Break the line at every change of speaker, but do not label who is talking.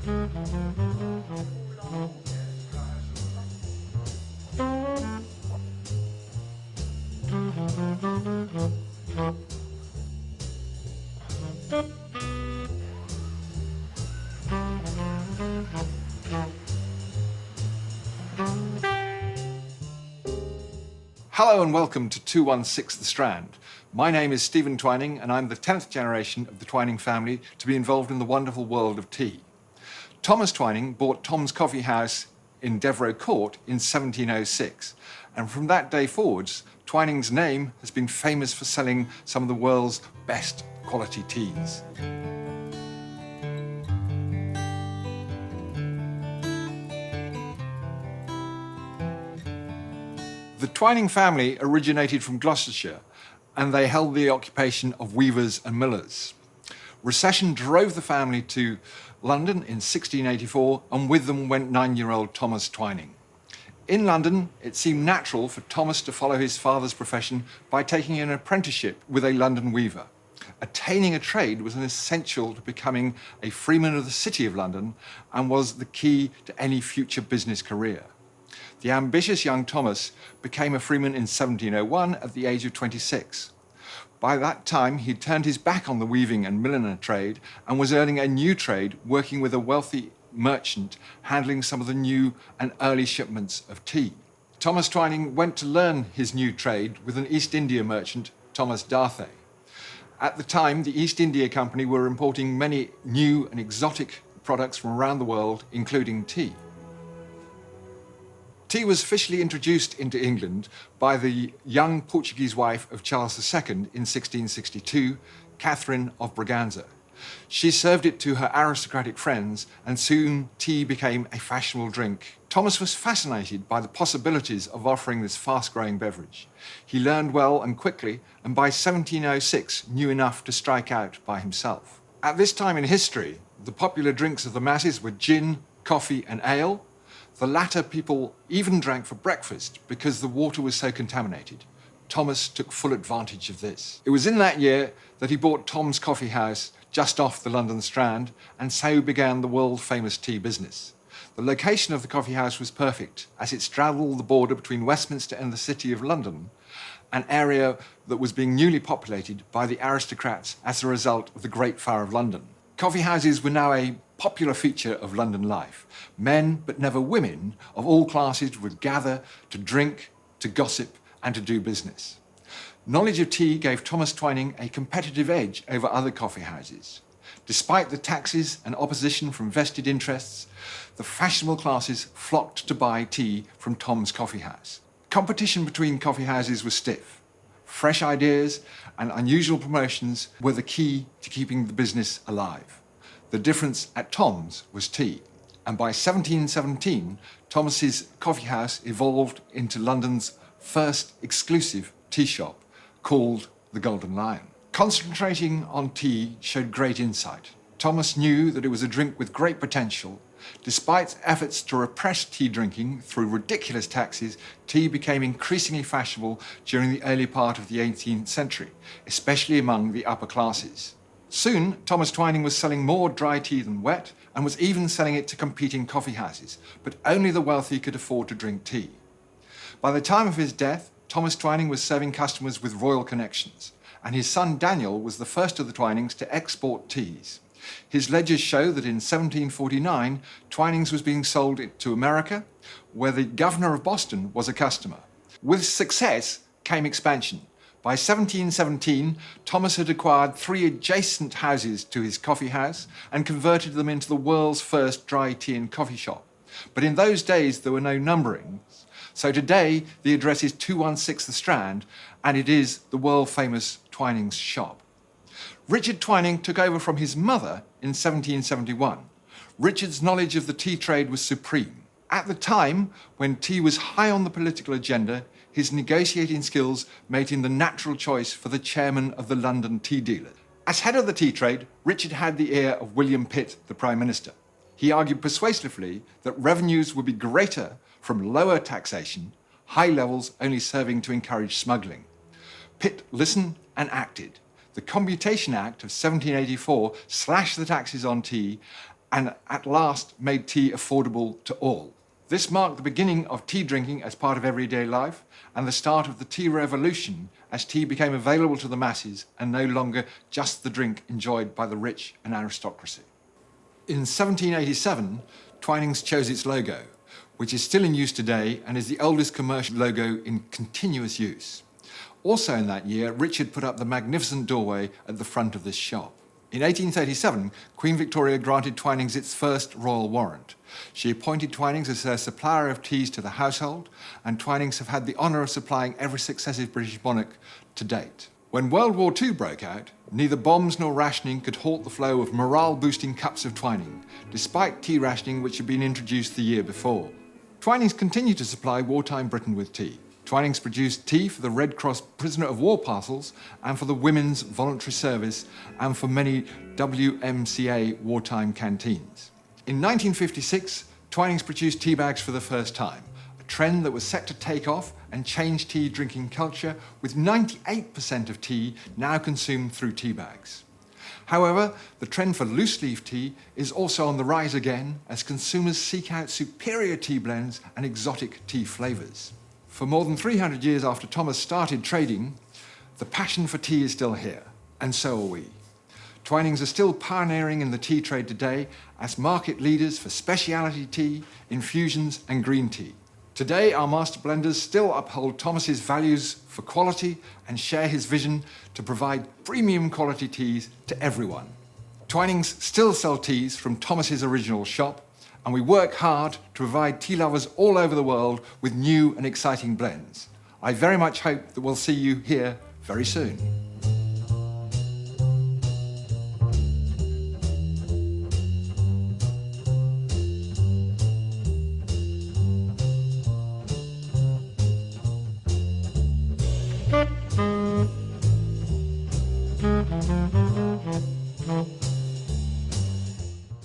Hello and welcome to 216 The Strand. My name is Stephen Twining and I'm the 10th generation of the Twining family to be involved in the wonderful world of tea. Thomas Twining bought Tom's Coffee House in Devereux Court in 1706, and from that day forwards, Twining's name has been famous for selling some of the world's best quality teas. The Twining family originated from Gloucestershire, and they held the occupation of weavers and millers. Recession drove the family to London in 1684, and with them went 9-year-old Thomas Twining. In London, it seemed natural for Thomas to follow his father's profession by taking an apprenticeship with a London weaver. Attaining a trade was an essential to becoming a freeman of the City of London and was the key to any future business career. The ambitious young Thomas became a freeman in 1701 at the age of 26. By that time, he'd turned his back on the weaving and milliner trade and was earning a new trade working with a wealthy merchant handling some of the new and early shipments of tea. Thomas Twining went to learn his new trade with an East India merchant, Thomas Darthay. At the time, the East India Company were importing many new and exotic products from around the world, including tea. Tea was officially introduced into England by the young Portuguese wife of Charles II in 1662, Catherine of Braganza. She served it to her aristocratic friends, and soon tea became a fashionable drink. Thomas was fascinated by the possibilities of offering this fast-growing beverage. He learned well and quickly, and by 1706 knew enough to strike out by himself. At this time in history, the popular drinks of the masses were gin, coffee and ale. The latter people even drank for breakfast because the water was so contaminated. Thomas took full advantage of this. It was in that year that he bought Tom's Coffee House just off the London Strand, and so began the world-famous tea business. The location of the coffee house was perfect, as it straddled the border between Westminster and the City of London, an area that was being newly populated by the aristocrats as a result of the Great Fire of London. Coffee houses were now a popular feature of London life. Men, but never women, of all classes would gather to drink, to gossip, and to do business. Knowledge of tea gave Thomas Twining a competitive edge over other coffee houses. Despite the taxes and opposition from vested interests, the fashionable classes flocked to buy tea from Tom's Coffee House. Competition between coffee houses was stiff. Fresh ideas and unusual promotions were the key to keeping the business alive. The difference at Tom's was tea, and by 1717, Thomas's coffee house evolved into London's first exclusive tea shop, called the Golden Lion. Concentrating on tea showed great insight. Thomas knew that it was a drink with great potential. Despite efforts to repress tea drinking through ridiculous taxes, tea became increasingly fashionable during the early part of the 18th century, especially among the upper classes. Soon, Thomas Twining was selling more dry tea than wet, and was even selling it to competing coffee houses, but only the wealthy could afford to drink tea. By the time of his death, Thomas Twining was serving customers with royal connections, and his son Daniel was the first of the Twinings to export teas. His ledgers show that in 1749, Twinings was being sold to America, where the governor of Boston was a customer. With success came expansion. By 1717, Thomas had acquired 3 adjacent houses to his coffee house and converted them into the world's first dry tea and coffee shop. But in those days, there were no numberings. So today, the address is 216 The Strand, and it is the world-famous Twinings shop. Richard Twining took over from his mother in 1771. Richard's knowledge of the tea trade was supreme. At the time, when tea was high on the political agenda, his negotiating skills made him the natural choice for the chairman of the London tea dealers. As head of the tea trade, Richard had the ear of William Pitt, the Prime Minister. He argued persuasively that revenues would be greater from lower taxation, high levels only serving to encourage smuggling. Pitt listened and acted. The Commutation Act of 1784 slashed the taxes on tea and at last made tea affordable to all. This marked the beginning of tea drinking as part of everyday life and the start of the tea revolution as tea became available to the masses and no longer just the drink enjoyed by the rich and aristocracy. In 1787, Twinings chose its logo, which is still in use today and is the oldest commercial logo in continuous use. Also in that year, Richard put up the magnificent doorway at the front of this shop. In 1837, Queen Victoria granted Twinings its first royal warrant. She appointed Twinings as their supplier of teas to the household, and Twinings have had the honour of supplying every successive British monarch to date. When World War II broke out, neither bombs nor rationing could halt the flow of morale-boosting cups of Twining, despite tea rationing which had been introduced the year before. Twinings continued to supply wartime Britain with tea. Twinings produced tea for the Red Cross prisoner of war parcels and for the Women's Voluntary Service and for many WMCA wartime canteens. In 1956, Twinings produced tea bags for the first time, a trend that was set to take off and change tea drinking culture, with 98% of tea now consumed through tea bags. However, the trend for loose-leaf tea is also on the rise again as consumers seek out superior tea blends and exotic tea flavours. For more than 300 years after Thomas started trading, the passion for tea is still here, and so are we. Twinings are still pioneering in the tea trade today as market leaders for specialty tea, infusions and green tea. Today, our master blenders still uphold Thomas's values for quality and share his vision to provide premium quality teas to everyone. Twinings still sell teas from Thomas's original shop, and we work hard to provide tea lovers all over the world with new and exciting blends. I very much hope that we'll see you here very soon.